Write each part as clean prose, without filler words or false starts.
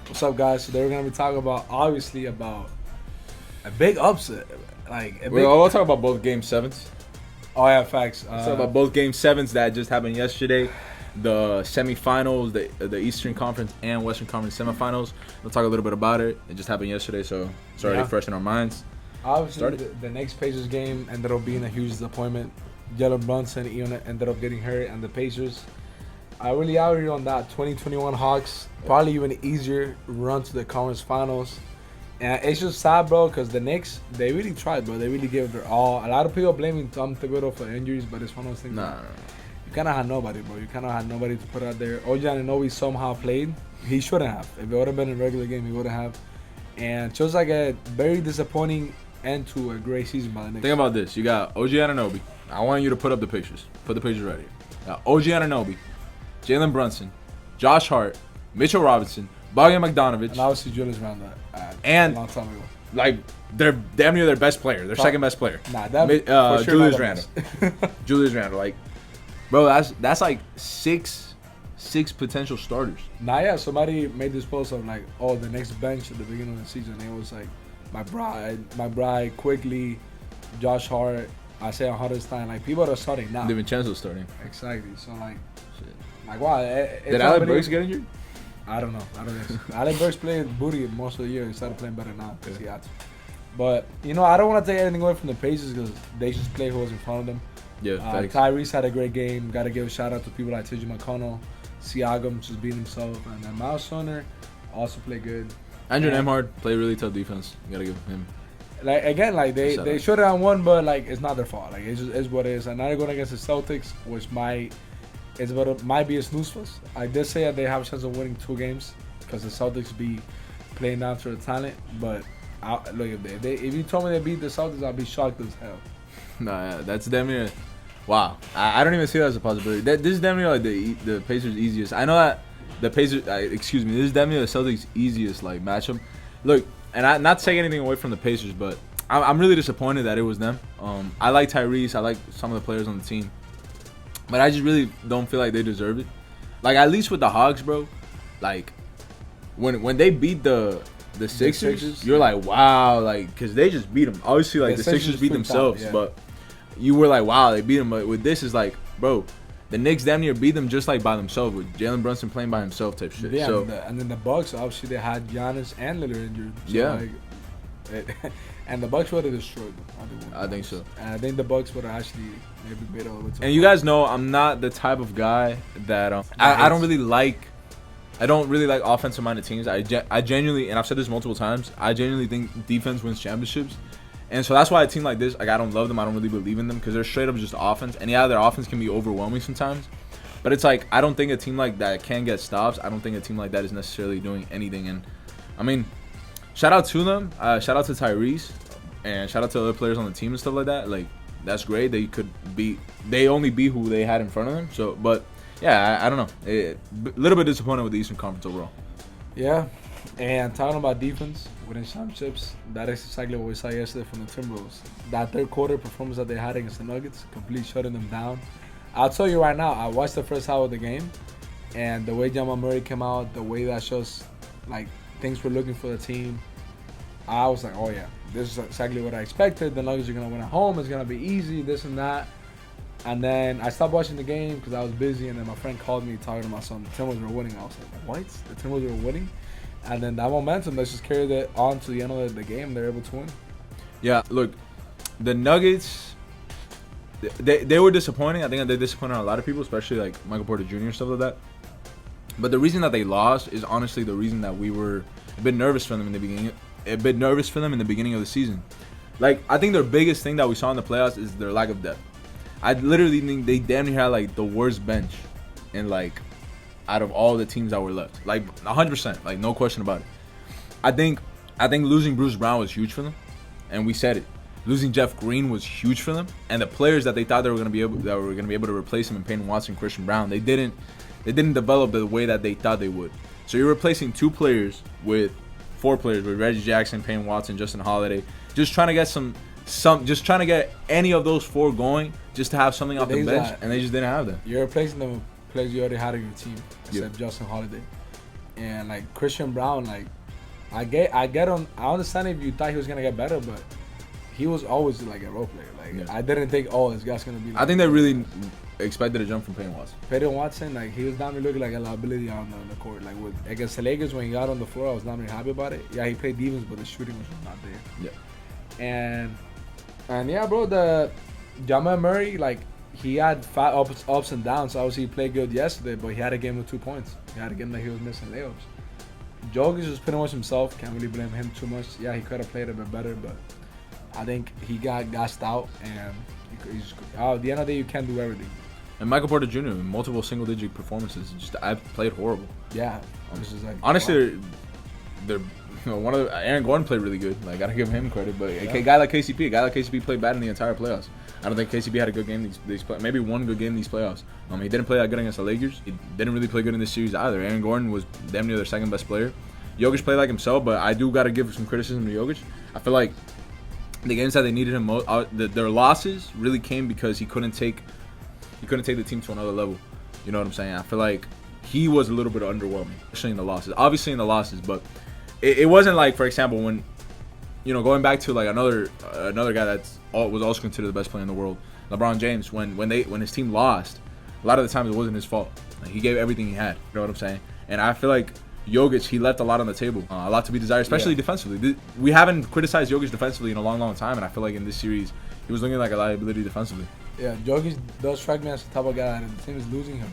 What's up, guys? Today we're gonna be talking about a big upset, like a big. We'll talk about both game sevens. Oh yeah, facts. Let's talk about both game sevens that just happened yesterday. The semifinals, the Eastern Conference and Western Conference semifinals. We'll talk a little bit about it. It just happened yesterday, so it's already fresh in our minds. Obviously, the next Pacers game ended up being a huge disappointment. Jalen Brunson ended up getting hurt, and the Pacers. I really out here on that 2021 Hawks. Probably even easier run to the conference finals. And it's just sad, bro, because the Knicks, they really tried, bro. They really gave it their all. A lot of people blaming Tom Thibodeau for injuries, but it's one of those things. Nah. You kind of had nobody, bro. You kind of had nobody to put out there. OG Anunoby somehow played. He shouldn't have. If it would have been a regular game, he wouldn't have. And just like a very disappointing end to a great season by the Knicks. Think about this. You got OG Anunoby. I want you to put up the pictures. Put the pictures right here. Got OG Anunoby, Jalen Brunson, Josh Hart, Mitchell Robinson, Bogdan Bogdanovic, And obviously Julius Randle. And- a long time ago. like they're damn near their best player, their second best player. Nah, that for sure Julius not Randle. the best. Julius Randle, like, bro, that's like six potential starters. Nah, yeah, somebody made this post of like, oh, the next bench at the beginning of the season. It was like my bride, Quickly, Josh Hart, Isaiah Hartenstein. Like people that are starting now. DiVincenzo's starting. Exactly. So like, Shit. like wow. Did Alec Burks get injured? I don't know. I don't think so. Alec Burks played booty most of the year. He started playing better now because he had to. But I don't want to take anything away from the Pacers because they just play who was in front of them. Yeah, Tyrese had a great game. Got to give a shout out to people like T.J. McConnell, Siakam just beat himself, and then Miles Turner also played good. Andrew Nemhard played really tough defense. You gotta give him. Like again, like they Shout out. should have won, but like it's not their fault. Like it's just is what it is. And now they're going against the Celtics, which might be a snooze fest. I did say that they have a chance of winning 2 games because the Celtics be playing down to the talent. But look, if you told me they beat the Celtics, I'd be shocked as hell. Nah, yeah, that's damn near. Wow, I don't even see that as a possibility. This is damn near like the Pacers' easiest. I know that the Pacers. This is damn near the Celtics' easiest like matchup. Look, and I not take anything away from the Pacers, but I'm really disappointed that it was them. I like Tyrese. I like some of the players on the team, but I just really don't feel like they deserve it. Like at least with the Hawks, bro. Like when they beat the Sixers, you're like, wow, like because they just beat them. Obviously, like the Sixers beat themselves, but you were like, wow, they beat them. But with this, is like, bro, the Knicks damn near beat them just like by themselves with Jalen Brunson playing by himself type shit. Yeah, so, and then the Bucks, obviously they had Giannis and Lillard injured. So Yeah. and the Bucks would have destroyed them. I think so. And I think the Bucks would have actually maybe beat all the time. And you guys know I'm not the type of guy that I don't really like. I don't really like offensive-minded teams. I genuinely, and I've said this multiple times, I genuinely think defense wins championships. And so that's why a team like this, like I don't love them. I don't really believe in them because they're straight up just offense. And yeah, their offense can be overwhelming sometimes. But it's like, I don't think a team like that can get stops. I don't think a team like that is necessarily doing anything. And, I mean, shout out to them. Shout out to Tyrese. And shout out to other players on the team and stuff like that. Like, that's great. They only beat who they had in front of them. So, but, yeah, I don't know. A little bit disappointed with the Eastern Conference overall. Yeah, and talking about defense winning championships, that is exactly what we saw yesterday from the Timberwolves. That third quarter performance that they had against the Nuggets, completely shutting them down. I'll tell you right now, I watched the first half of the game, and the way Jamal Murray came out, the way that shows like things were looking for the team, I was like, oh yeah, this is exactly what I expected. The Nuggets are gonna win at home. It's gonna be easy, this and that. And then I stopped watching the game because I was busy, and then my friend called me talking about something. The Timberwolves were winning. I was like, what? The Timberwolves were winning? And then that momentum, let's just carry that on to the end of the game. They're able to win. Yeah, look, the Nuggets, they were disappointing. I think they disappointed a lot of people, especially like Michael Porter Jr. and stuff like that. But the reason that they lost is honestly the reason that we were a bit nervous for them in the beginning. Of the season. Like, I think their biggest thing that we saw in the playoffs is their lack of depth. I literally think they damn near had like the worst bench in like out of all the teams that were left. Like 100%, like no question about it. I think losing Bruce Brown was huge for them, and we said it. Losing Jeff Green was huge for them, and the players that they thought they were gonna be able to replace him in Peyton Watson, Christian Brown, they didn't develop the way that they thought they would. So you're replacing 2 players with 4 players with Reggie Jackson, Peyton Watson, Justin Holiday, just trying to get just trying to get any of those 4 going, just to have something off the bench, and they just didn't have that. You're replacing them with players you already had on your team, except Justin Holiday. And like Christian Brown, like I get on. I understand if you thought he was gonna get better, but he was always like a role player. Like I didn't think, oh, this guy's gonna be. Like, I think they really expected a jump from Peyton Watson. Peyton Watson, like he was down to looking like a liability on the court. Like against the Lakers when he got on the floor, I was not really happy about it. Yeah, he played defense, but the shooting was not there. Yeah. And yeah, bro, the Jamal Murray, like he had five ups and downs. Obviously, he played good yesterday, but he had a game with 2 points. He had a game that he was missing layups. Jokic was pretty much himself. Can't really blame him too much. Yeah, he could have played a bit better, but I think he got gassed out. And at the end of the day, you can't do everything. And Michael Porter Jr. multiple single-digit performances. Just I played horrible. Yeah, like, honestly, wow. they're Aaron Gordon played really good. Like, gotta give him credit. But a guy like KCP played bad in the entire playoffs. I don't think KCP had a good game these maybe one good game these playoffs. He didn't play that good against the Lakers. He didn't really play good in this series either. Aaron Gordon was damn near their second best player. Jokic played like himself, but I do gotta give some criticism to Jokic. I feel like the games that they needed him most, their losses really came because he couldn't take the team to another level. You know what I'm saying? I feel like he was a little bit underwhelming, especially in the losses. Obviously in the losses, but it wasn't like, for example, when going back to like another guy was also considered the best player in the world, LeBron James. When his team lost, a lot of the times it wasn't his fault. Like, he gave everything he had. You know what I'm saying? And I feel like Jokic, he left a lot on the table, a lot to be desired, especially defensively. We haven't criticized Jokic defensively in a long time, and I feel like in this series he was looking like a liability defensively. Yeah, Jokic does strike me as the type of guy that the team is losing him.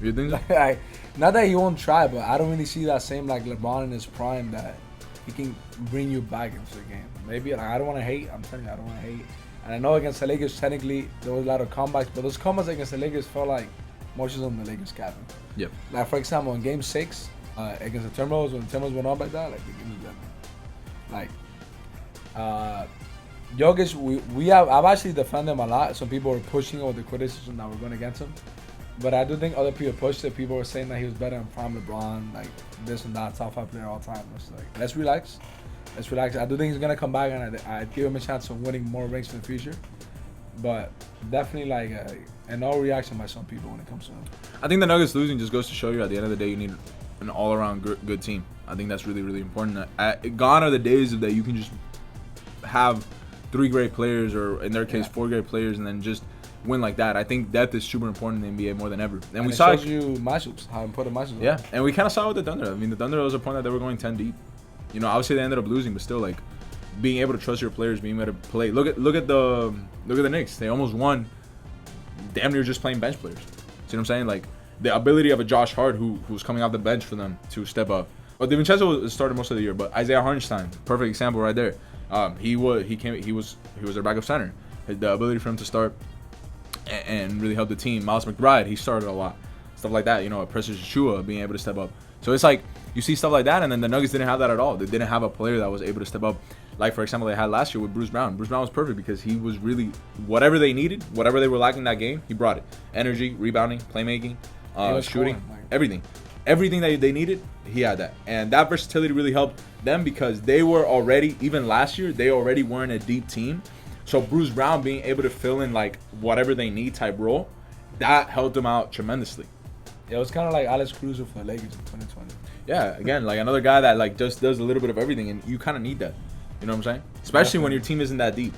You think so? Like, not that he won't try, but I don't really see that same like LeBron in his prime that he can bring you back into the game. Maybe, like, I don't want to hate. I'm telling you, I don't want to hate. And I know against the Lakers, technically, there was a lot of comebacks, but those comebacks against the Lakers felt like motions on the Lakers cabin. Yep. Like, for example, in Game 6 against the Timberwolves, when the Timberwolves went up like that, like, they give me that. Like, Jokic, I've actually defended him a lot. Some people were pushing over the criticism that we're going against him. But I do think other people pushed it. People were saying that he was better than prime LeBron, like this and that, top 5 player all time. It's like, let's relax. I do think he's gonna come back, and I give him a chance of winning more rings in the future. But definitely like an overreaction by some people when it comes to him. I think the Nuggets losing just goes to show you at the end of the day you need an all-around good team. I think that's really, really important. Gone are the days of that you can just have 3 great players, or in their case 4 great players, and then just win like that. I think depth is super important in the NBA more than ever. And we saw it shows you matchups, how important matchups are. Yeah, and we kind of saw it with the Thunder. I mean, the Thunder, was a point that they were going 10 deep. Obviously they ended up losing, but still, like, being able to trust your players, being able to play. Look at the Knicks. They almost won, damn near just playing bench players. See what I'm saying? Like, the ability of a Josh Hart who's coming off the bench for them to step up. But DiVincenzo started most of the year, but Isaiah Hartenstein, perfect example right there. He was their backup center. The ability for him to start and really help the team. Miles McBride, he started a lot. Stuff like that, Precious Achiuwa being able to step up. So it's like, you see stuff like that, and then the Nuggets didn't have that at all. They didn't have a player that was able to step up. Like, for example, they had last year with Bruce Brown. Bruce Brown was perfect because he was really, whatever they needed, whatever they were lacking that game, he brought it. Energy, rebounding, playmaking, shooting, everything. Everything that they needed, he had that. And that versatility really helped them because they were already, even last year, they already weren't a deep team. So Bruce Brown being able to fill in like whatever they need type role, that helped them out tremendously. Yeah, it was kind of like Alex Caruso for the Lakers in 2020. Yeah, again, like another guy that like just does a little bit of everything, and you kind of need that. You know what I'm saying? Especially when your team isn't that deep.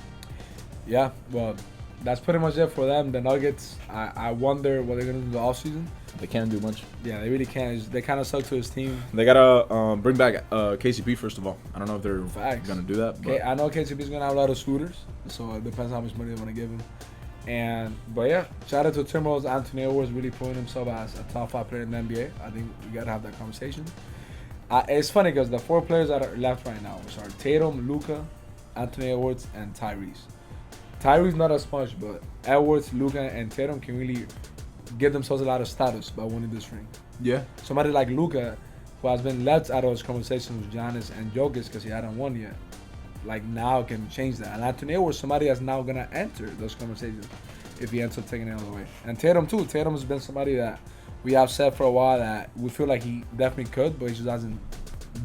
Yeah, well, that's pretty much it for them. The Nuggets, I wonder what they're going to do in the offseason. They can't do much. Yeah, they really can't. They kind of suck to his team. They got to bring back KCP, first of all. I don't know if they're going to do that. Okay, I know KCP is going to have a lot of shooters, so it depends how much money they want to give him. But yeah, shout out to Timberwolves. Anthony Edwards really proving himself as a top 5 player in the NBA. I think we got to have that conversation. It's funny because the 4 players that are left right now, which are Tatum, Luka, Anthony Edwards, and Tyrese. Tyrese not as much, but Edwards, Luka, and Tatum can really give themselves a lot of status by winning this ring. Yeah. Somebody like Luka, who has been left out of those conversations with Giannis and Jokic because he hadn't won yet, like now can change that. And Anthony Edwards, somebody that's now gonna enter those conversations if he ends up taking it all the way. And Tatum too. Tatum has been somebody that we have said for a while that we feel like he definitely could, but he just hasn't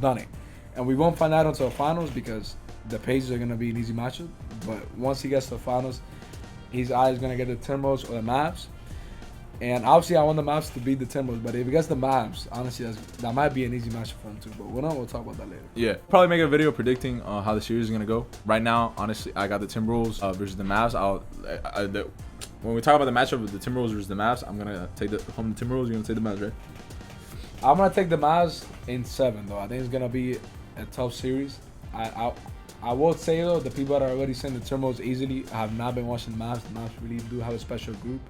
done it. And we won't find out until the finals because the Pacers are gonna be an easy matchup. But once he gets to the finals, he's either gonna get the Timberwolves or the Mavs. And obviously, I want the Mavs to beat the Timberwolves. But if it gets the Mavs, honestly, that might be an easy match for them too. But we'll talk about that later. Yeah, probably make a video predicting how the series is gonna go. Right now, honestly, I got the Timberwolves versus the Mavs. When we talk about the matchup of the Timberwolves versus the Mavs, I'm gonna take the Timberwolves. You're gonna take the Mavs, right? I'm gonna take the Mavs in 7 though. I think it's gonna be a tough series. I will say though, the people that are already saying the Timberwolves easily have not been watching the Mavs. The Mavs really do have a special group.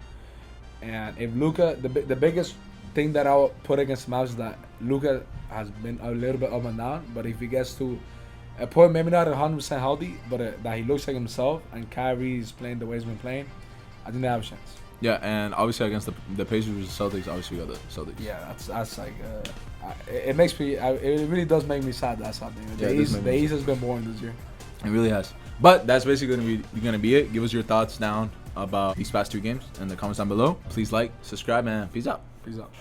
And if Luka, the biggest thing that I would put against the Mavs is that Luka has been a little bit up and down. But if he gets to a point, maybe not 100% healthy, but that he looks like himself, and Kyrie is playing the way he's been playing, I think they have a chance. Yeah, and obviously against the Pacers versus Celtics, obviously we got the Celtics. Yeah, that's like it makes me. It really does make me sad. That's something. The East has been boring this year. It really has. But that's basically gonna be it. Give us your thoughts down about these past 2 games in the comments down below. Please like, subscribe, and peace out. Peace out.